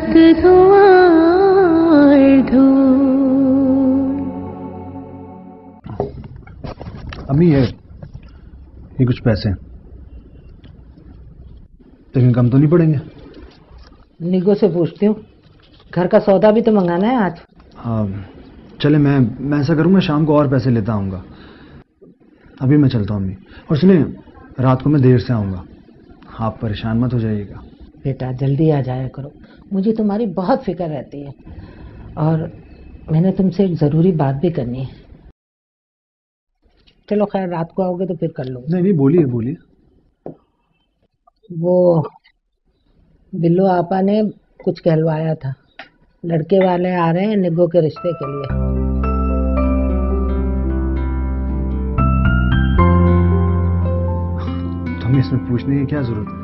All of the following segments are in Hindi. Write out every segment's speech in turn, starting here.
धुआं धूल। अम्मी ये कुछ पैसे, लेकिन कम तो नहीं पड़ेंगे? निगो से पूछती हूँ, घर का सौदा भी तो मंगाना है आज। हाँ चले, मैं ऐसा करूँगा, शाम को और पैसे लेता आऊँगा। अभी मैं चलता हूँ अम्मी। और सुनिए, रात को मैं देर से आऊँगा, आप परेशान मत हो जाइएगा। बेटा जल्दी आ जाया करो, मुझे तुम्हारी बहुत फिक्र रहती है और मैंने तुमसे एक ज़रूरी बात भी करनी है। चलो खैर, रात को आओगे तो फिर कर लो। नहीं बोलिए बोलिए। वो बिल्लू आपा ने कुछ कहलवाया था, लड़के वाले आ रहे हैं निगो के रिश्ते के लिए। तो हमें इसमें पूछने की क्या जरूरत है,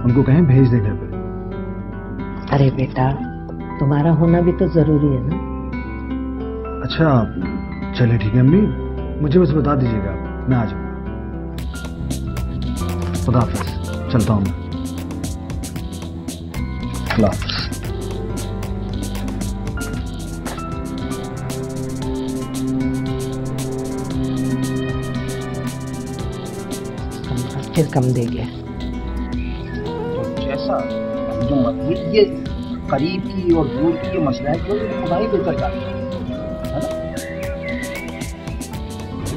उनको कहें भेज दें घर पे। अरे बेटा, तुम्हारा होना भी तो जरूरी है ना। अच्छा चलिए ठीक है अम्मी, मुझे बस बता दीजिएगा, मैं आ जाऊँगा। खुदा हाफिज़, चलता हूँ मैं। खुदा हाफिज़। फिर कम दे गया। जैसा जो ये करीब की और दूर की ये मसला है, जो खुदा ही बेहतर जाती है ना।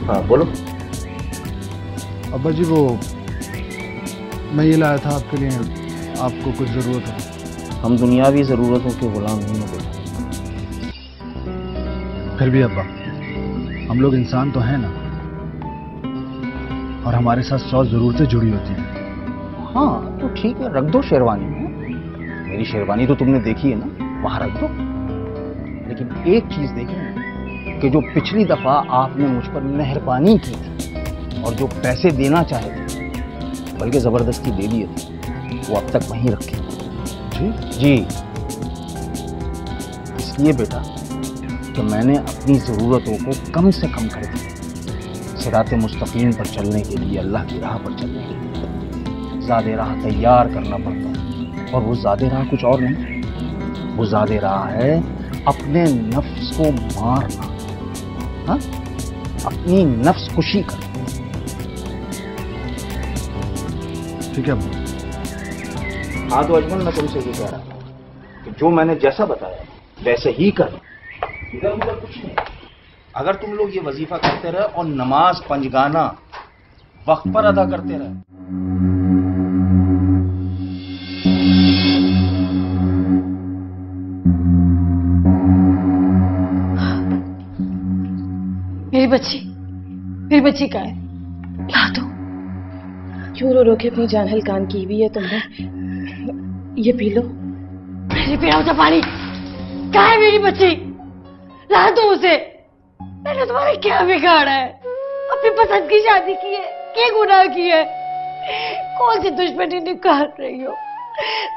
हाँ बोलो। अब्बा जी, वो मैं ये लाया था आपके लिए, आपको कुछ ज़रूरत है? हम दुनियावी ज़रूरतों के गुलाम नहीं होते। फिर भी अब्बा, हम लोग इंसान तो हैं ना, और हमारे साथ 100 ज़रूरतें जुड़ी होती हैं। हाँ तो ठीक है, रख दो शेरवानी में। मेरी शेरवानी तो तुमने देखी है ना, वहां रख दो। लेकिन एक चीज देखी कि जो पिछली दफा आपने मुझ पर मेहरबानी की थी और जो पैसे देना चाहे थे, बल्कि जबरदस्ती दे दिए थे, वो अब तक वहीं रखे। जी इसलिए बेटा कि मैंने अपनी जरूरतों को कम से कम कर दिया, सिराते मुस्तकीम पर चलने के लिए, अल्लाह की राह पर चलने के लिए ज़ादे राह तैयार करना पड़ता है। और वो ज़ादे राह कुछ और नहीं, वो ज़ादे राह है अपने नफ्स को मारना, हाँ, अपनी नफ्स खुशी करना। ठीक है। हाँ तो अजमल, मैं तुमसे ये कह रहा हूँ कि जो मैंने जैसा बताया वैसे ही करना, इधर उधर कुछ नहीं। अगर तुम लोग ये वजीफा करते रहे और नमाज पंजगाना वक्त पर अदा करते रहे, मेरी बच्ची कहाँ है? ला दो। क्यों रो रो के अपनी जान हलकान की हुई है तुमने? ये पी लो। मेरी पिया होता पानी। कहाँ है मेरी बच्ची? ला दो उसे। मैंने तुम्हारा क्या बिगाड़ा है? अपनी पसंद की शादी की है, क्या गुनाह की है? कौन सी दुश्मनी निकाल रही हो?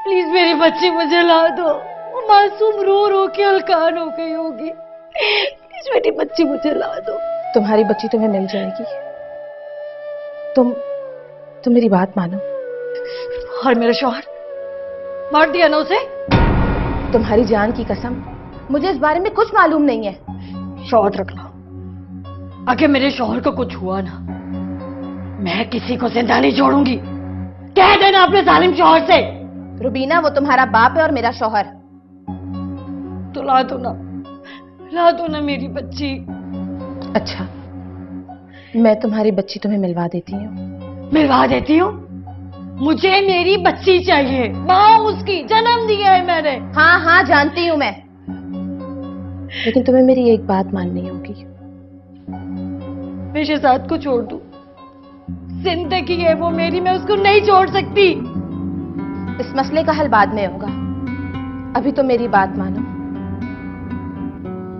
प्लीज मेरी बच्ची मुझे ला दो। वो मासूम रो रो के हलकान हो गई होगी। प्लीज मेरी बच्ची मुझे ला दो। तुम्हारी बच्ची तुम्हें मिल जाएगी। तुम मेरी बात मानो। और मेरा शौहर मार दिया ना उसे? तुम्हारी जान की कसम, मुझे इस बारे में कुछ मालूम नहीं है। शौहर रख लो। अगर मेरे शौहर को कुछ हुआ ना, मैं किसी को जिंदा नहीं छोड़ूंगी। कह देना अपने जालिम शौहर से। रुबीना, वो तुम्हारा बाप है और मेरा शौहर। तो ला दो ना मेरी बच्ची। अच्छा, मैं तुम्हारी बच्ची तुम्हें मिलवा देती हूँ। मिलवा देती हूँ? मुझे मेरी बच्ची चाहिए। माँ उसकी, जन्म दिया है मैंने। हाँ जानती हूँ मैं, लेकिन तुम्हें मेरी एक बात माननी होगी। मैं शहजाद को छोड़ दूं? जिंदगी है वो मेरी, मैं उसको नहीं छोड़ सकती। इस मसले का हल बाद में होगा, अभी तो मेरी बात मानो।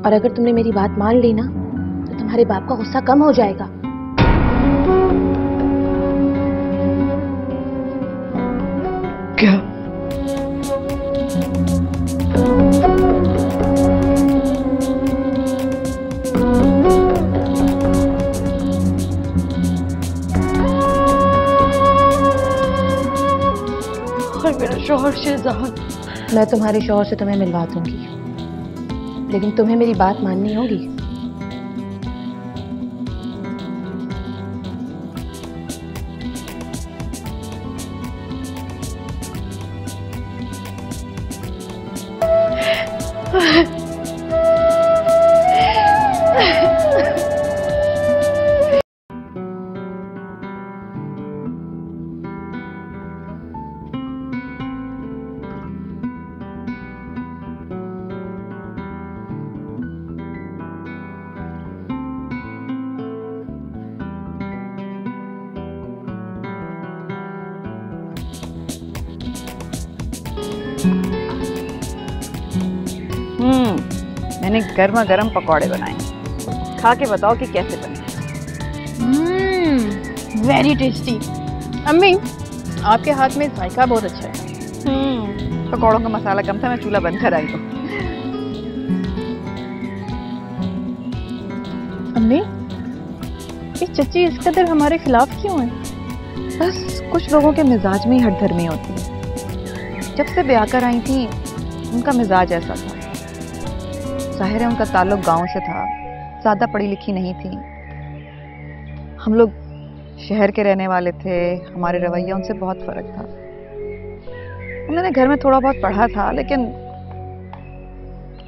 और अगर तुमने मेरी बात मान ली ना, तो तुम्हारे बाप का गुस्सा कम हो जाएगा। क्या? और मेरा शौहर शहजाद मैं तुम्हारे शौहर से तुम्हें मिलवा दूंगी, लेकिन तुम्हें मेरी बात माननी होगी। मैंने गर्मा गर्म पकौड़े बनाए, खा के बताओ कि कैसे बने। Very tasty. अम्मी, आपके हाथ में जायका बहुत अच्छा है। पकौड़ों का मसाला कम था, मैं चूल्हा बंद कर आई हूँ। अम्मी, ये चच्ची इस कदर हमारे खिलाफ क्यों है? बस कुछ लोगों के मिजाज में ही हठधर्मी होती है। जब से ब्याह कर आई थी उनका मिजाज ऐसा था। जाहिर है उनका ताल्लुक गांव से था, ज़्यादा पढ़ी लिखी नहीं थी। हम लोग शहर के रहने वाले थे, हमारे रवैया उनसे बहुत फ़र्क था। उन्होंने घर में थोड़ा बहुत पढ़ा था, लेकिन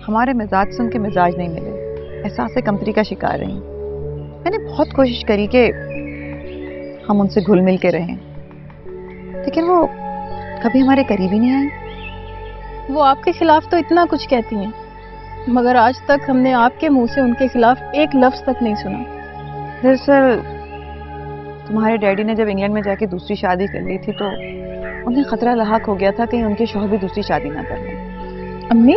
हमारे मिजाज से उनके मिजाज नहीं मिले। एहसास कमतरी का शिकार रही। मैंने बहुत कोशिश करी कि हम उनसे घुल मिल के रहें, लेकिन वो कभी हमारे करीब ही नहीं आए। वो आपके खिलाफ तो इतना कुछ कहती हैं, मगर आज तक हमने आपके मुंह से उनके खिलाफ एक लफ्ज तक नहीं सुना। दरअसल तुम्हारे डैडी ने जब इंग्लैंड में जाके दूसरी शादी कर ली थी तो उन्हें खतरा लाहक हो गया था कहीं उनके शौहर भी दूसरी शादी ना कर लें। अम्मी,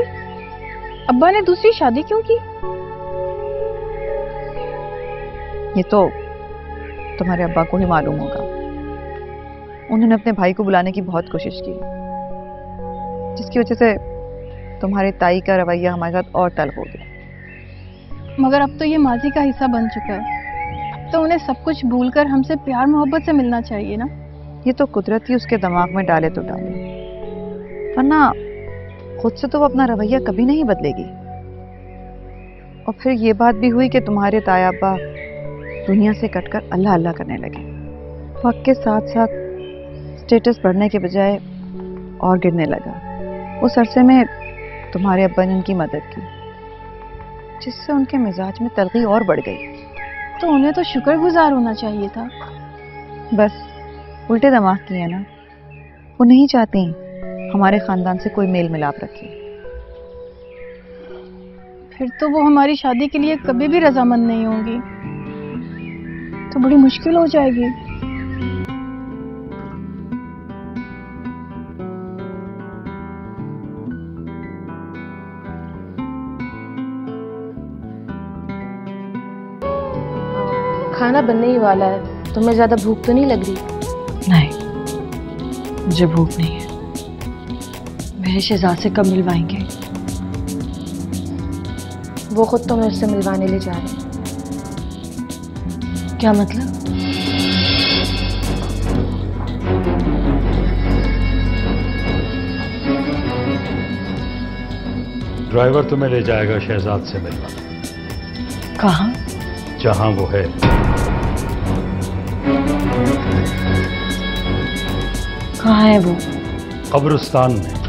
अब्बा ने दूसरी शादी क्यों की? ये तो तुम्हारे अब्बा को ही मालूम होगा। उन्होंने अपने भाई को बुलाने की बहुत कोशिश की, जिसकी वजह से तुम्हारे ताई का रवैया हमारे साथ और तल्ख हो गया। मगर अब तो ये माजी का हिस्सा बन चुका है। अब तो उन्हें सब कुछ भूलकर हमसे प्यार मोहब्बत से मिलना चाहिए ना। ये तो कुदरत ही उसके दिमाग में डाले तो डाले, वरना खुद से तो वो अपना रवैया कभी नहीं बदलेगी। और फिर ये बात भी हुई कि तुम्हारे ताया अब्बा दुनिया से कटकर अल्लाह अल्लाह करने लगे। वक्त के साथ साथ स्टेटस बढ़ने के बजाय और गिरने लगा। उस अरसे में तुम्हारे अब्बा ने उनकी मदद की, जिससे उनके मिजाज में तलखी और बढ़ गई। तो उन्हें तो शुक्रगुजार होना चाहिए था। बस उल्टे दिमाग की है ना। वो नहीं चाहती हमारे खानदान से कोई मेल मिलाप रखे। फिर तो वो हमारी शादी के लिए कभी भी रजामंद नहीं होंगी, तो बड़ी मुश्किल हो जाएगी। खाना बनने ही वाला है, तुम्हें ज्यादा भूख तो नहीं लग रही? नहीं, मुझे भूख नहीं है। मेरे शहजाद से कब मिलवाएंगे? वो खुद तुम्हें उससे मिलवाने ले जा रहे हैं। क्या मतलब? ड्राइवर तुम्हें ले जाएगा शहजाद से मिलवाने। कहाँ? जहां वो है। कहाँ है वो? कब्रिस्तान में।